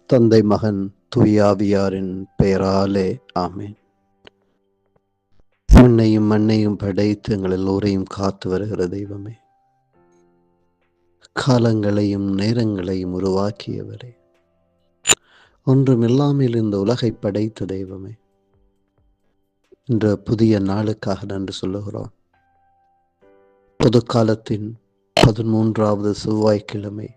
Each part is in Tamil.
தந்தை மகன் தூயாவியாரின் பெயராலே ஆமேன். மண்ணையும் மண்ணையும் படைத்து எங்கள் எல்லோரையும் காத்து வருகிற தெய்வமே, காலங்களையும் நேரங்களையும் உருவாக்கியவரே, ஒன்றும் இல்லாமல் இந்த உலகை படைத்த தெய்வமே, இன்று புதிய நாளுக்காக நன்றி சொல்லுகிறோம். பொது காலத்தின் 13வது செவ்வாய்க்கிழமை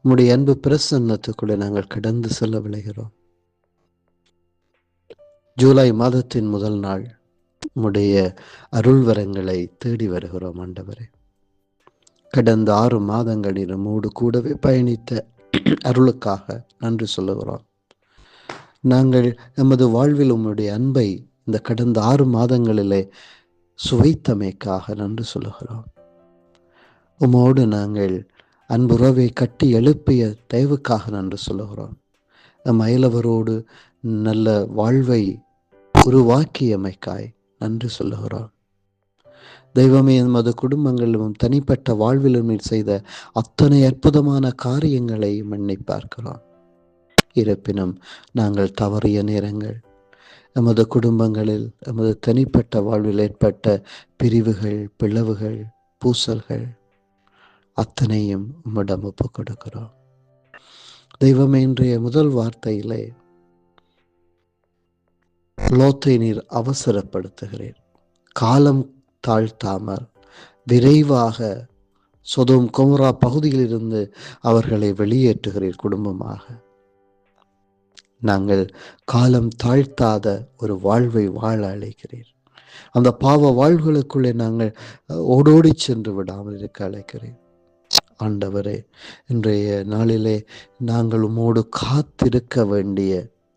உம்முடைய அன்பு பிரசன்னத்துக்குள்ளே நாங்கள் கடந்து செல்ல விளைகிறோம். ஜூலை மாதத்தின் முதல் நாள் உம்முடைய அருள்வரங்களை தேடி வருகிறோம். ஆண்டவரே, கடந்த 6 மாதங்களில் நம்மோடு கூடவே பயணித்த அருளுக்காக நன்றி சொல்லுகிறோம். நாங்கள் எமது வாழ்வில் உம்முடைய அன்பை இந்த கடந்த 6 மாதங்களிலே சுவைத்தமைக்காக நன்றி சொல்லுகிறோம். உம்மோடு நாங்கள் அன்புறவை கட்டி எழுப்பிய தயவுக்காக நன்றி சொல்லுகிறோம். நம் அயலவரோடு நல்ல வாழ்வை உருவாக்கியமைக்காய் நன்றி சொல்லுகிறோம். தெய்வமே, எமது குடும்பங்களிலும் தனிப்பட்ட வாழ்விலும் செய்த அத்தனை அற்புதமான காரியங்களை எண்ணி பார்க்கிறோம். இருப்பினும் நாங்கள் தவறிய நேரங்கள், எமது குடும்பங்களில் எமது தனிப்பட்ட வாழ்வில் ஏற்பட்ட பிரிவுகள், பிளவுகள், பூசல்கள் அத்தனையும் உம்மிடம் ஒப்புக் கொடுக்கிறோம். தெய்வமே, இன்றைய முதல் வார்த்தையிலே லோத்தை நீர் அவசரப்படுத்துகிறீர். காலம் தாழ்த்தாமல் விரைவாக சொதோம் கொமோரா பகுதியில் இருந்து அவர்களை வெளியேற்றுகிறீர். குடும்பமாக நாங்கள் காலம் தாழ்த்தாத ஒரு வாழ்வை வாழ அழைக்கிறீர். அந்த பாவ வாழ்வுகளுக்குள்ளே நாங்கள் ஓடோடி சென்று விடாமல் இருக்க அழைக்கிறீர். ஆண்டவரே, இன்றைய நாளிலே நாங்கள் உம்மோடு காத்திருக்க வேண்டிய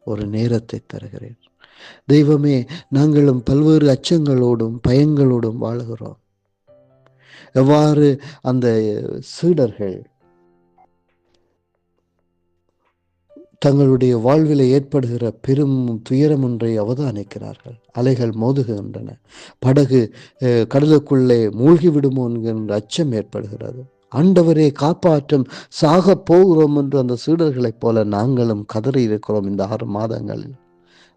ஒரு நேரத்தை தருகிறேன். தெய்வமே, நாங்களும் பல்வேறு அச்சங்களோடும் பயங்களோடும் வாழுகிறோம். எவ்வாறு அந்த சீடர்கள் தங்களுடைய வாழ்வில் ஏற்படுகிற பெரும் துயரம் ஒன்றை அவதானிக்கிறார்கள். அலைகள் மோதுகின்றன, படகு கடலுக்குள்ளே மூழ்கிவிடுமோ என்கின்ற அச்சம் ஏற்படுகிறது. ஆண்டவரே காப்பாற்றும், சாக போகிறோம் என்று அந்த சீடர்களைப் போல நாங்களும் கதறி இருக்கிறோம் இந்த 6 மாதங்களில்.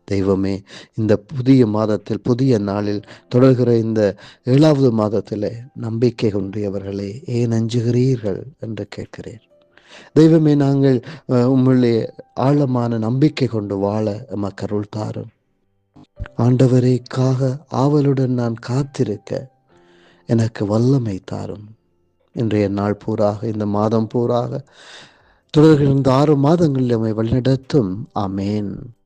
தெய்வமே, இந்த புதிய மாதத்தில், புதிய நாளில் தொடர்கிற இந்த 7வது மாதத்திலே நம்பிக்கை கொண்டியவர்களே, ஏன் அஞ்சுகிறீர்கள் என்று கேட்கிறேன். தெய்வமே, நாங்கள் உம்முடைய ஆழமான நம்பிக்கை கொண்டு வாழ எமக்கு அருள் தாரும். ஆண்டவரேக்காக ஆவலுடன் நான் காத்திருக்க எனக்கு வல்லமை தாரும். இன்றைய நாள் பூராக, இந்த மாதம் பூராக தொடர்கிற இந்த 6 மாதங்களில் நம்மை வழிநடத்தும். ஆமேன்.